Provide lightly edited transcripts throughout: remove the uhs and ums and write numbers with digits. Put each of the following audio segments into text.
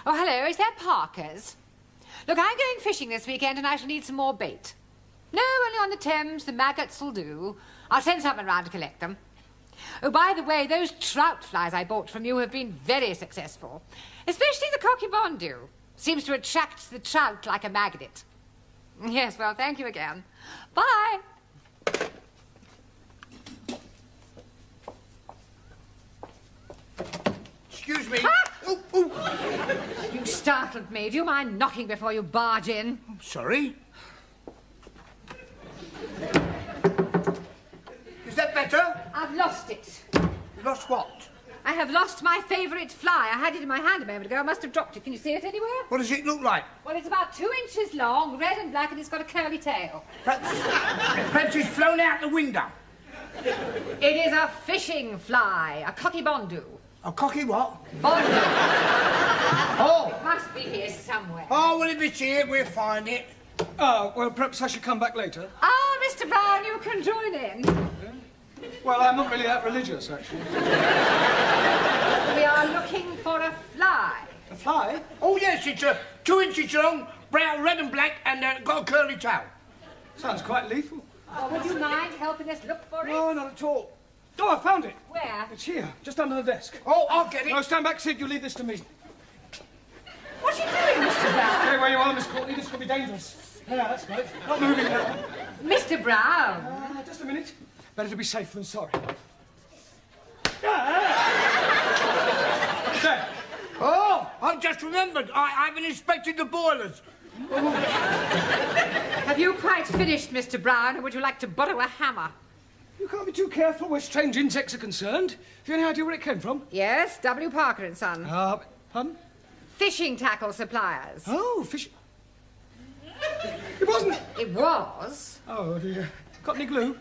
Oh, hello, is that Parker's? Look, I'm going fishing this weekend and I shall need some more bait. No, only on the Thames, the maggots will do. I'll send someone round to collect them. Oh, by the way, those trout flies I bought from you have been very successful. Especially the cocky bondu. Seems to attract the trout like a magnet. Yes, well, thank you again. Bye. Excuse me. Ah! Oh, oh. You startled me. Do you mind knocking before you barge in? Sorry. Is that better? I've lost it. You lost what? I have lost my favourite fly. I had it in my hand a moment ago. I must have dropped it. Can you see it anywhere? What does it look like? Well, it's about 2 inches long, red and black, and it's got a curly tail. Perhaps it's flown out the window. It is a fishing fly, a cocky bondu. A cocky what? Bondu. Oh. It must be here somewhere. Oh, well, if it's here, we'll find it. Oh, well, perhaps I should come back later. Ah, Mr. Brown, you can join in. Well, I'm not really that religious, actually. We are looking for a fly. A fly? Oh, yes, it's 2 inches long, brown, red and black, and got a curly tail. Sounds quite lethal. Oh, would you mind helping us look for it? No, not at all. Oh, I found it. Where? It's here, just under the desk. Oh, I'll get it. No, stand back, Sid. You leave this to me. What are you doing, Mr. Brown? Stay where you are, Miss Courtney. This could be dangerous. Yeah, that's right. Not moving now. Mr. Brown. Just a minute. Better to be safe than sorry. There. Oh, I've just remembered. I haven't inspected the boilers. Have you quite finished, Mr. Brown, or would you like to borrow a hammer? You can't be too careful where strange insects are concerned. Have you any idea where it came from? Yes, W. Parker and Son. Pardon? Fishing tackle suppliers. Oh, fish... It wasn't... It was. Oh, dear. Got any glue?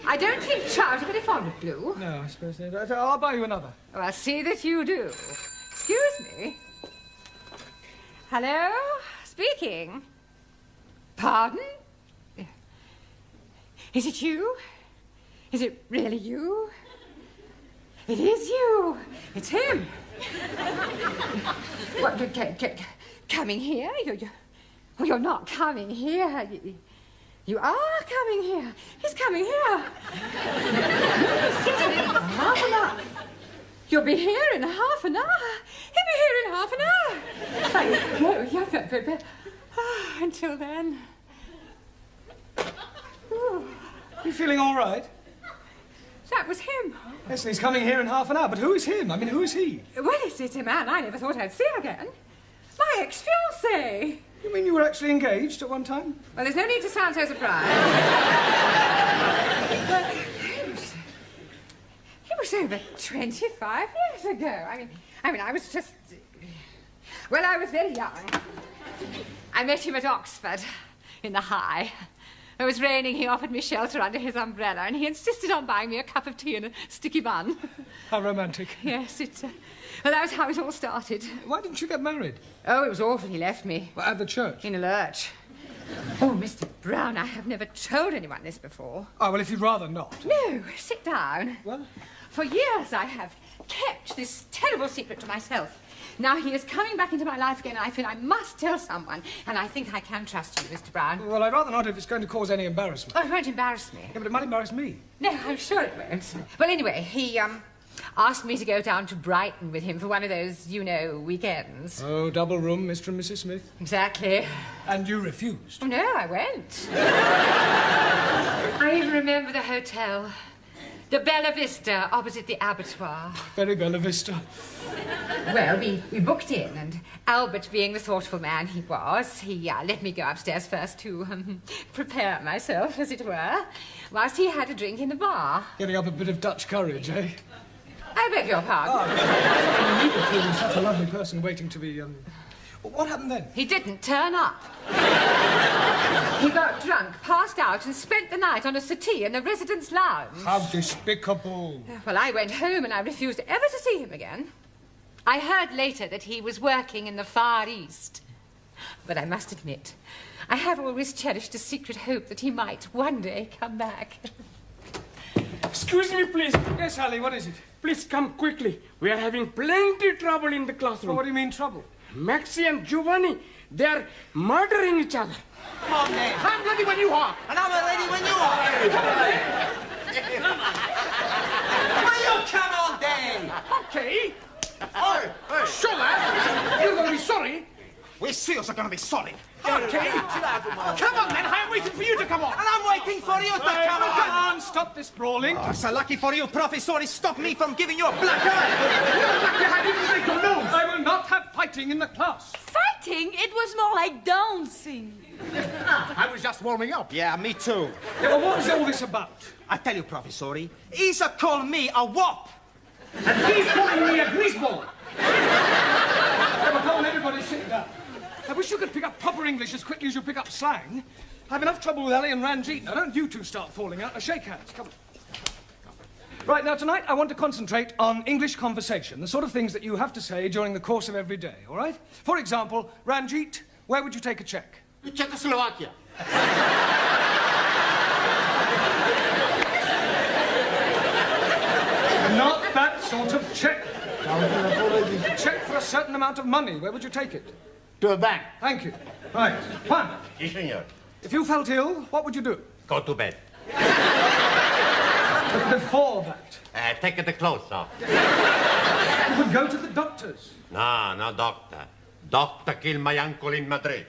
I don't think trout are very fond of glue. No, I suppose they don't. I'll buy you another. Oh, I'll see that you do. Excuse me. Hello? Speaking. Pardon? Is it you? Is it really you? It is you. It's him. What, coming here? You're not coming here. You are coming here. He's coming here. Half an hour. You'll be here in half an hour. He'll be here in half an hour. Until then. You feeling all right? That was him. Yes, he's coming here in half an hour. But who is him? I mean, who is he? Well, it's a man I never thought I'd see again. My ex-fiancé. You mean you were actually engaged at one time? Well, there's no need to sound so surprised. But it was over 25 years ago. I mean, I was just... Well, I was very young. I met him at Oxford, in the High. It was raining, he offered me shelter under his umbrella, and he insisted on buying me a cup of tea and a sticky bun. How romantic. Yes, well, that was how it all started. Why didn't you get married? Oh, it was awful. He left me. Well, at the church? In a lurch. Oh, Mr. Brown, I have never told anyone this before. Oh, well, if you'd rather not. No, sit down. Well? For years I have kept this terrible secret to myself. Now he is coming back into my life again, and I feel I must tell someone, and I think I can trust you, Mr. Brown. Well, I'd rather not if it's going to cause any embarrassment. Oh, it won't embarrass me. Yeah, but it might embarrass me. No, I'm sure it won't. Well, anyway, he, asked me to go down to Brighton with him for one of those, you know, weekends. Oh, double room, Mr. and Mrs. Smith. Exactly. And you refused? Oh, no, I went. I even remember the hotel. The Bella Vista, opposite the abattoir. Very Bella Vista. Well, we booked in, and Albert, being the thoughtful man he was, he let me go upstairs first to prepare myself, as it were, whilst he had a drink in the bar. Getting up a bit of Dutch courage, eh? I beg your pardon. He was such a lovely person waiting to be, What happened then? He didn't turn up. He got drunk, passed out, and spent the night on a settee in the residence lounge. How despicable. Well, I went home and I refused ever to see him again. I heard later that he was working in the Far East. But I must admit, I have always cherished a secret hope that he might one day come back. Excuse me, please. Yes, Ali, what is it? Please come quickly. We are having plenty trouble in the classroom. Well, what do you mean, trouble? Maxie and Giovanni, they are murdering each other. Come on, then. I'm ready when you are. And I'm ready when you are. Will you come on, then? Okay. Oh, hey. Sure, lad. You're going to be sorry. We seals are going to be sorry. Okay. Come on, then. I'm waiting for you to come on. And I'm waiting for you to come on. Come on, stop this brawling. Oh, so lucky for you, Professor, he stopped me from giving you a black eye. I will not have fighting in the class. Fighting? It was more like dancing. I was just warming up. Yeah, me too. Yeah, well, what is all this about? I tell you, Professor, he's a call me a wop. And he's calling me a greaseball. Yeah, but come on, everybody sit down. I wish you could pick up proper English as quickly as you pick up slang. I have enough trouble with Ali and Ranjit. Now, don't you two start falling out. Now, shake hands. Come on. Right, now, tonight, I want to concentrate on English conversation, the sort of things that you have to say during the course of every day, all right? For example, Ranjit, where would you take a check? Czechoslovakia. Not that sort of check. Check for a certain amount of money. Where would you take it? To a bank. Thank you. Right. Juan, Sí, señor. if you felt ill, what would you do? Go to bed. But before that, Take the clothes off. you would go to the doctors. No, no, doctor. Doctor killed my uncle in Madrid.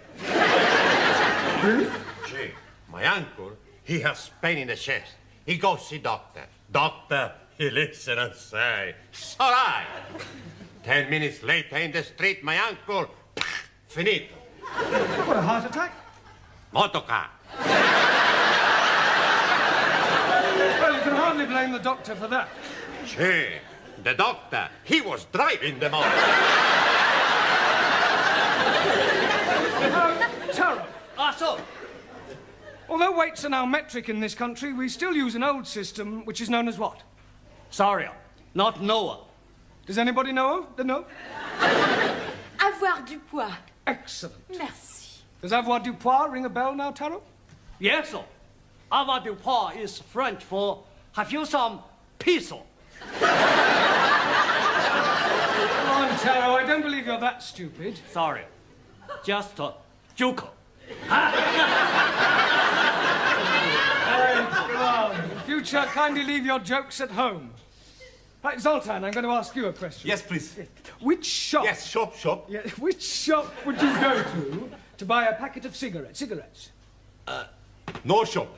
Really? See, my uncle, he has pain in the chest. He goes see doctor. Doctor, he listen and say, it's all right. 10 minutes later in the street, my uncle, finito. What, a heart attack? Motorcar. Well, you can hardly blame the doctor for that. See, the doctor, he was driving the motor. Taro, So, although weights are now metric in this country, we still use an old system which is known as what? sorry, not Noah. Does anybody know? No? Avoir du poids. Excellent. Merci. Does avoir du poids ring a bell now, Taro? Yes, sir. Avoir du poids is French for have you some peso? Come on, Taro, I don't believe you're that stupid. Sorry, just a joke. Right, come on. In future, kindly leave your jokes at home. Right, Zoltan, I'm going to ask you a question. Yes, please. Which shop... Yes, shop. Yeah, which shop would you go to buy a packet of cigarettes? No shop.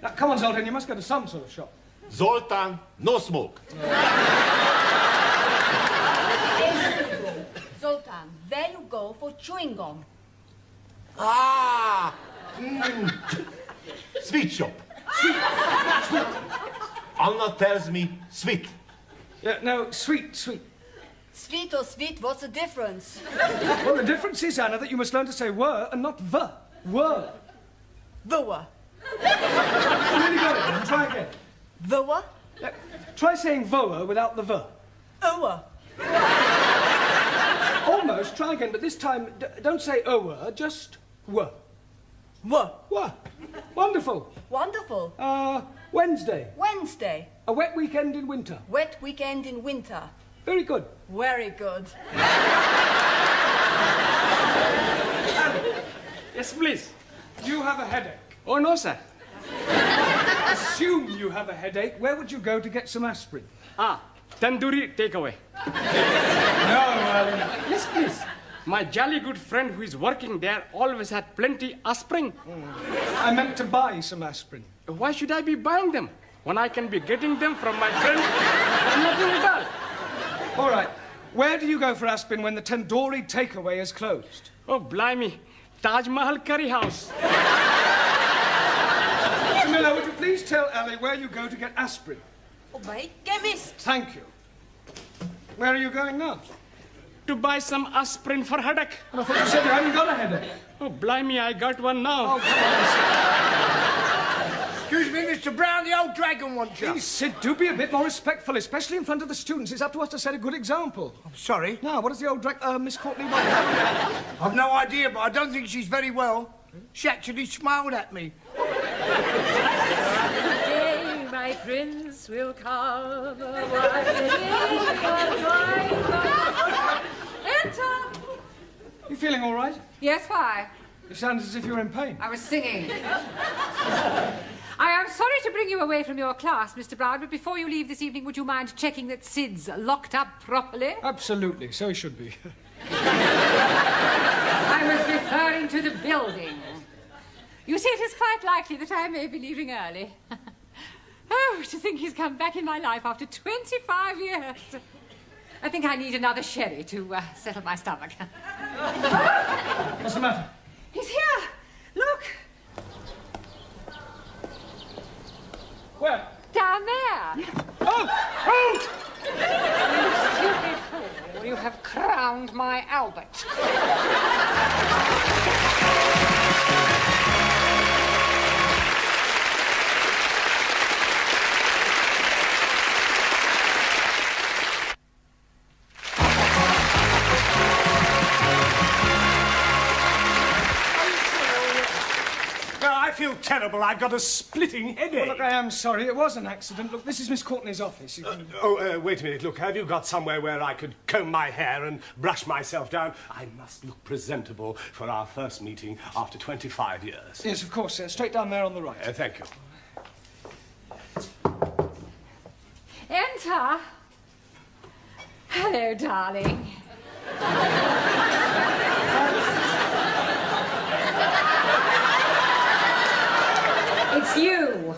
Now, come on, Zoltan, you must go to some sort of shop. Zoltan, no smoke. Zoltan, there you go for chewing gum. Ah! Sweet shop. Sweet. Anna tells me sweet. Yeah, no, sweet. Sweet or sweet, what's the difference? Well, the difference is, Anna, that you must learn to say were and not the. Were. Voa. You really got it, then. Try again. Voa? Try saying voa without the the. Oa. Almost. Try again, but this time, don't say ower, just were. Wa. Were. Wonderful. Wonderful. Wednesday. Wednesday. A wet weekend in winter. Wet weekend in winter. Very good. Very good. Yes, please. Do you have a headache? Oh, no, sir. Assume you have a headache. Where would you go to get some aspirin? Tandoori takeaway. No, Yes, please. My jolly good friend who is working there always had plenty aspirin. I meant to buy some aspirin. Why should I be buying them? when I can be getting them from my friend and nothing at all. All right. Where do you go for aspirin when the tandoori takeaway is closed? Oh, blimey. Taj Mahal Curry House. Jamila, would you please tell Ali where you go to get aspirin? Oh, my chemist. Thank you. Where are you going now? To buy some aspirin for headache. I thought you said you hadn't got a headache. Oh, blimey, I got one now. Oh, come on. Excuse me, Mr. Brown, the old dragon wants you. Please, Sid, do be a bit more respectful, especially in front of the students. It's up to us to set a good example. I'm sorry. Now, what does the old Miss Courtney want? I've no idea, but I don't think she's very well. She actually smiled at me. Today my prince will come. Enter! You feeling all right? Yes, why? You sound as if you were in pain. I was singing. I am sorry to bring you away from your class, Mr. Brown, but before you leave this evening, would you mind checking that Sid's locked up properly? Absolutely, so he should be. I was referring to the building. You see, it is quite likely that I may be leaving early. Oh, to think he's come back in my life after 25 years. I think I need another sherry to settle my stomach. What's the matter? He's here. Look. Where? Down there. Oh! Oh! You stupid fool. You have crowned my Albert. I feel terrible. I've got a splitting headache. Well, look, I am sorry. It was an accident. Look, this is Miss Courtney's office. You can... Wait a minute. Look, have you got somewhere where I could comb my hair and brush myself down? I must look presentable for our first meeting after 25 years. Yes, of course, sir. Straight down there on the right. Thank you. Enter. Hello, darling. It's you.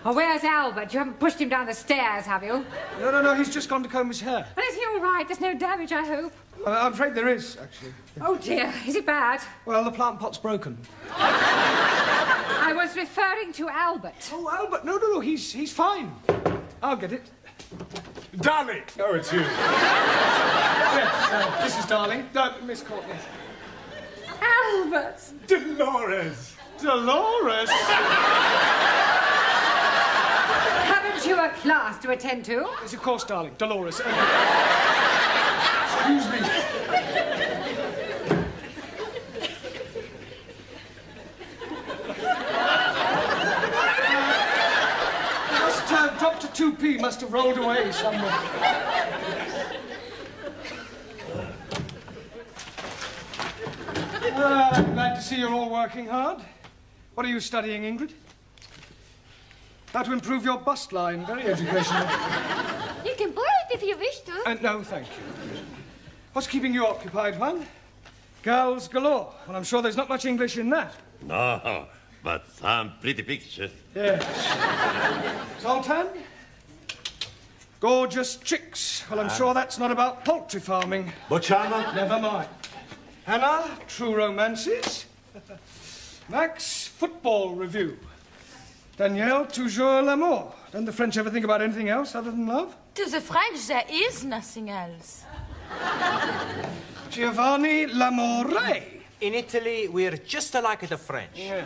Oh, where's Albert? You haven't pushed him down the stairs, have you? No, he's just gone to comb his hair. Well, is he all right? There's no damage, I hope. I'm afraid there is, actually. Oh, dear. Is it bad? Well, the plant pot's broken. I was referring to Albert. Oh, Albert, no, he's fine. I'll get it. Darling! Oh, it's you. Yes, this is Darling. Miss Courtney. Albert! Dolores! Dolores? Haven't you a class to attend to? Yes, of course, darling. Dolores. Excuse me. Dr. 2P must have rolled away somewhere. I'm glad to see you're all working hard. What are you studying, Ingrid? How to improve your bust line. Very educational. You can borrow it if you wish to. No, thank you. What's keeping you occupied, Juan? Girls galore. Well, I'm sure there's not much English in that. No, but some pretty pictures. Yes. Zoltan? Gorgeous chicks. Well, I'm sure that's not about poultry farming. Bochama? Never mind. Hannah, true romances. Max, football review. Danielle, toujours l'amour. Don't the French ever think about anything else other than love? To the French, there is nothing else. Giovanni, l'amore. In Italy, we're just alike the French. Yeah.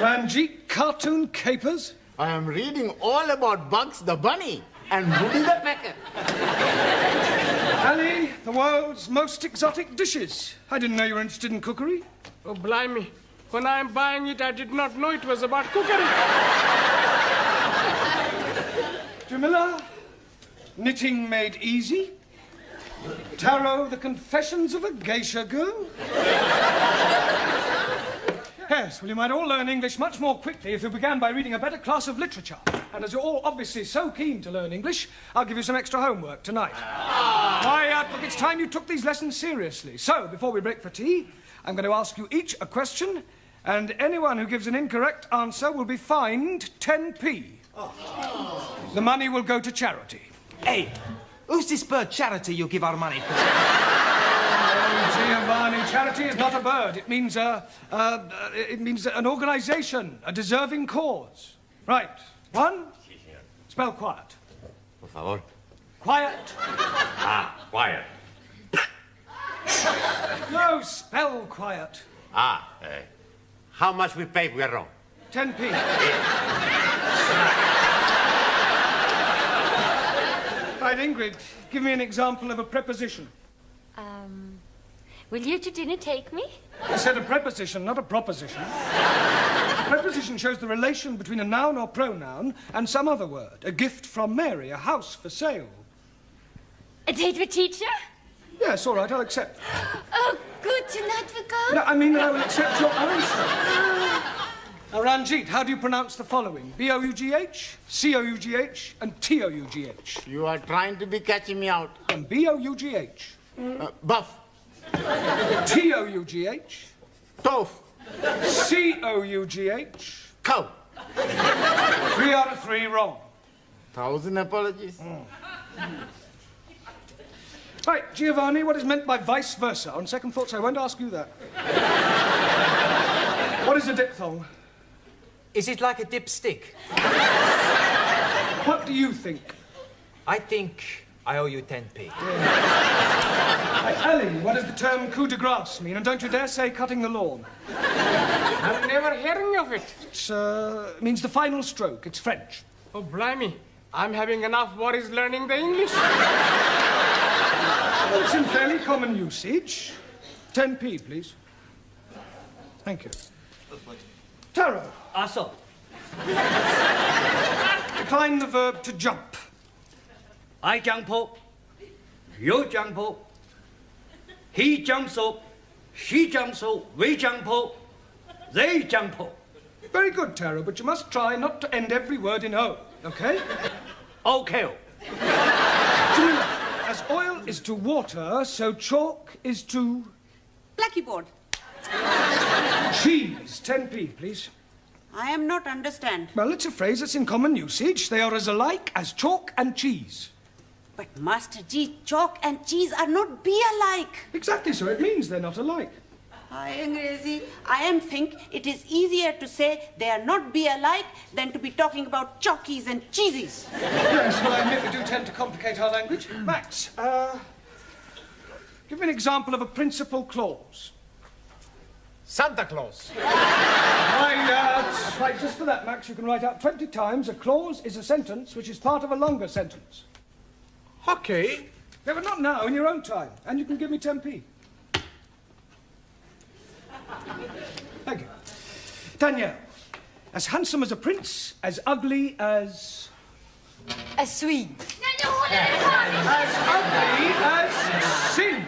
Ranjit, cartoon capers. I am reading all about Bugs the Bunny and Woody the Pecker. Ali, the world's most exotic dishes. I didn't know you were interested in cookery. Oh, blimey. When I'm buying it, I did not know it was about cookery. Jamila, knitting made easy. Tarot, the confessions of a geisha girl. Yes, well, you might all learn English much more quickly if you began by reading a better class of literature. And as you're all obviously so keen to learn English, I'll give you some extra homework tonight. Quiet, look, it's time you took these lessons seriously. So, before we break for tea, I'm going to ask you each a question, and anyone who gives an incorrect answer will be fined 10p. The money will go to charity. Hey, who's this bird charity you give our money to? Oh, Giovanni, charity is not a bird. It means an organisation, a deserving cause. Right. One. Spell quiet. Por favor. Quiet. Quiet. No, spell quiet. How much we pay if we are wrong? 10p. Right, Ingrid, give me an example of a preposition. Will you to dinner take me? I said a preposition, not a proposition. A preposition shows the relation between a noun or pronoun and some other word. A gift from Mary, a house for sale. A date with teacher? Yes, all right, I'll accept. Oh, good. Tonight we go? No, I mean I will accept your answer. Now, Ranjit, how do you pronounce the following? B-O-U-G-H, C-O-U-G-H, and T-O-U-G-H. You are trying to be catching me out. And B-O-U-G-H. Buff. T-O-U-G-H. Tough. C-O-U-G-H. Cow. 3 out of 3 wrong. 1,000 apologies. Right, Giovanni, what is meant by vice versa? On second thoughts, I won't ask you that. What is a diphthong? Is it like a dipstick? What do you think? I think I owe you 10p. Right, Ali, what does the term coup de grace mean? And don't you dare say cutting the lawn. I'm never hearing of it. It means the final stroke. It's French. Oh, blimey. I'm having enough worries learning the English. Well, it's in fairly common usage. 10p, please. Thank you. Taro. Also. Decline the verb to jump. I jump up. You jump up. He jumps up. She jumps up. We jump up. They jump up. Very good, Taro, but you must try not to end every word in O, okay? Okay. Jamila, as oil is to water, so chalk is to... Blackboard. Cheese. 10p, please. I am not understand. Well, it's a phrase that's in common usage. They are as alike as chalk and cheese. But Master G, chalk and cheese are not be alike. Exactly so. It means they're not alike. I am think it is easier to say they are not be alike than to be talking about chalkies and cheesies. Yes, well, I admit we do tend to complicate our language. Max, give me an example of a principal clause. Santa Claus. Right, just for that, Max, you can write out 20 times a clause is a sentence which is part of a longer sentence. Okay. Yeah, but not now, in your own time. And you can give me 10p. Thank you. Danielle, as handsome as a prince, as ugly as... A Swede. As ugly as sin.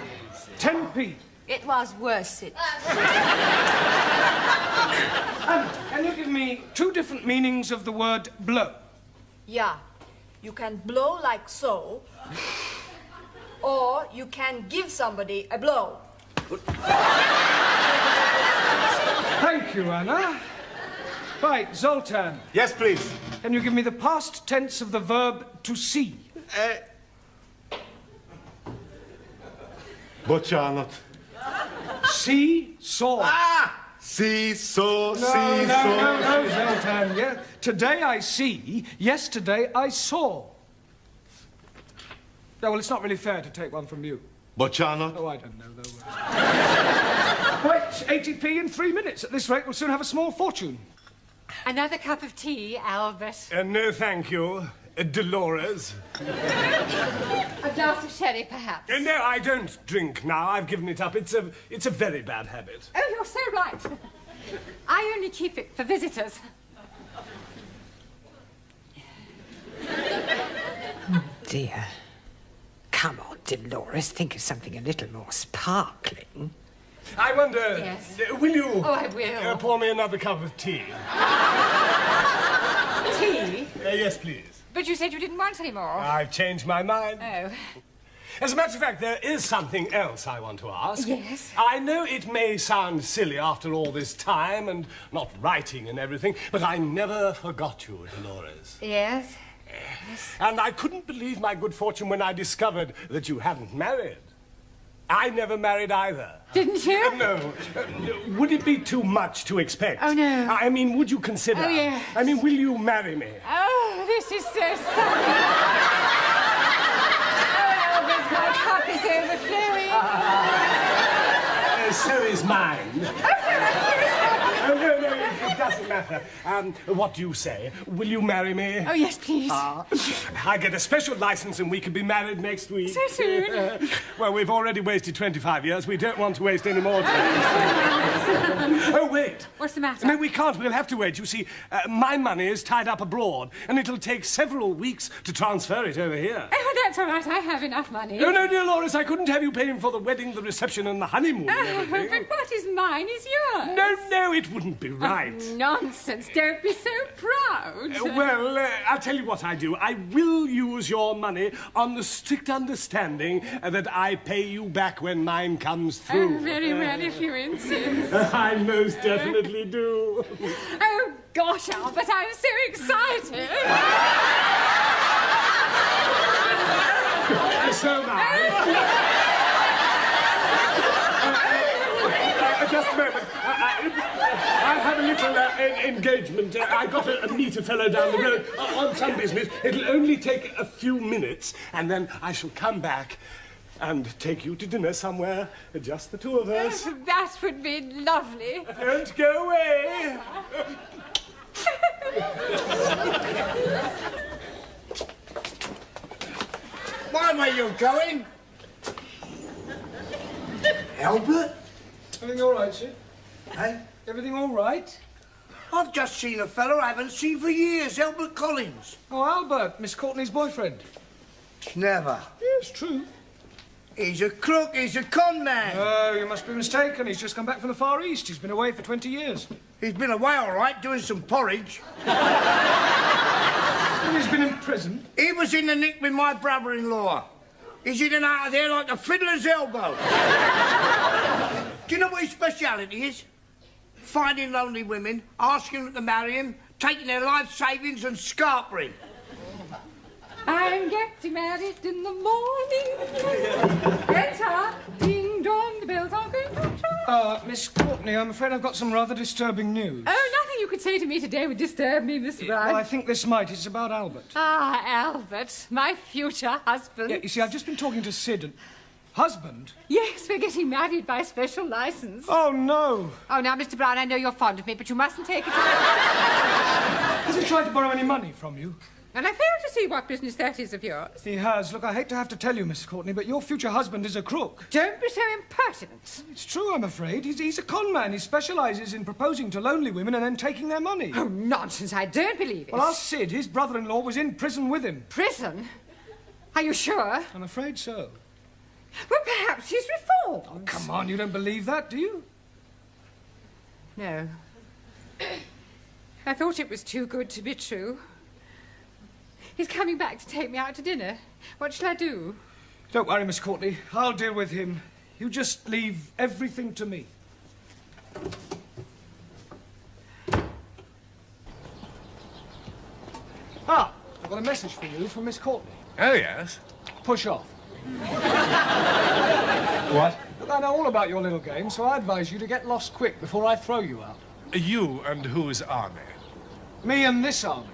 10p. It was worth it. Anna, can you give me 2 different meanings of the word blow? Yeah. You can blow like so, or you can give somebody a blow. Thank you, Anna. Right, Zoltan. Yes, please. Can you give me the past tense of the verb to see? Bocsánat. See, saw. See, saw, No, saw. Zoltan. Yeah. Today I see, yesterday I saw. No, well, it's not really fair to take one from you. Bocsánat. Oh, I don't know, though. Right, 80p in 3 minutes. At this rate, we'll soon have a small fortune. Another cup of tea, Albert. No, thank you. Dolores. A glass of sherry, perhaps? No, I don't drink now. I've given it up. It's a very bad habit. Oh, you're so right. I only keep it for visitors. Dear. Come on, Dolores, think of something a little more sparkling. I wonder... Yes. Will you... Oh, I will. Pour me another cup of tea? Tea? Yes, please. But you said you didn't want any more. I've changed my mind. Oh. As a matter of fact, there is something else I want to ask. Yes? I know it may sound silly after all this time and not writing and everything, but I never forgot you, Dolores. Yes? And I couldn't believe my good fortune when I discovered that you hadn't married. I never married either. Didn't you? No. Would it be too much to expect? Oh, no. I mean, would you consider? Oh, yes. I mean, will you marry me? Oh, this is so sunny. Oh, Albert, my cup is overflowing. So is mine. Oh, no, it doesn't matter. What do you say? Will you marry me? Oh, yes, please. I get a special license and we can be married next week. So soon? Well, we've already wasted 25 years. We don't want to waste any more time. Oh, wait. What's the matter? No, we can't. We'll have to wait. You see, my money is tied up abroad, and it'll take several weeks to transfer it over here. Oh, that's all right. I have enough money. Oh, no, dear Loris, I couldn't have you paying for the wedding, the reception, and the honeymoon and everything. But what is mine is yours. No, it wouldn't be right. Oh, nonsense. Don't be so proud. Well, I'll tell you what I do. I will use your money on the strict understanding that I pay you back when mine comes through. Oh, very well, if you insist. I most definitely do. Oh, gosh, Albert, I'm so excited. So am I. Just a moment. I have a little engagement. I got to meet a fellow down the road on some business. It'll only take a few minutes, and then I shall come back and take you to dinner somewhere, just the two of us. Oh, that would be lovely. Don't go away. Why were you going? Albert? Everything all right, sir? Hey? Everything all right? I've just seen a fellow I haven't seen for years, Albert Collins. Oh, Albert, Miss Courtney's boyfriend. Never. Yes, true. He's a crook, he's a con man. Oh, you must be mistaken. He's just come back from the Far East. He's been away for 20 years. He's been away all right, doing some porridge. And he's been in prison. He was in the nick with my brother-in-law. He's in and out of there like a fiddler's elbow. Do you know what his speciality is? Finding lonely women, asking them to marry him, taking their life savings and scarpering. I'm getting married in the morning. Enter. Ding dong, the bells are going to chime. Miss Courtney, I'm afraid I've got some rather disturbing news. Oh, nothing you could say to me today would disturb me, Miss Brown. Well, I think this might. It's about Albert. Ah, Albert, my future husband. Yeah, you see, I've just been talking to Sid and... Husband? Yes, we're getting married by special license. Oh, no. Oh, now, Mr. Brown, I know you're fond of me, but you mustn't take it. Has he tried to borrow any money from you? And I fail to see what business that is of yours. He has. Look, I hate to have to tell you, Miss Courtney, but your future husband is a crook. Don't be so impertinent. It's true, I'm afraid. He's a con man. He specialises in proposing to lonely women and then taking their money. Oh, nonsense. I don't believe it. Well, ask Sid. His brother-in-law was in prison with him. Prison? Are you sure? I'm afraid so. Well, perhaps he's reformed. Oh, come on, you don't believe that, do you? No. I thought it was too good to be true. He's coming back to take me out to dinner. What shall I do? Don't worry, Miss Courtney. I'll deal with him. You just leave everything to me. Ah, I've got a message for you from Miss Courtney. Oh, yes? Push off. What? Look, I know all about your little game, so I advise you to get lost quick before I throw you out. You and whose army? Me and this army.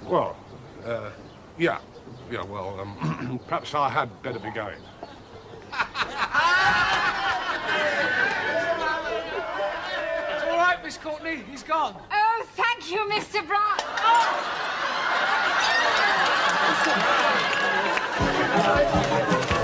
Well, yeah. Yeah, well, perhaps I had better be going. It's all right, Miss Courtney. He's gone. Oh, thank you, Mr. Brown. Oh!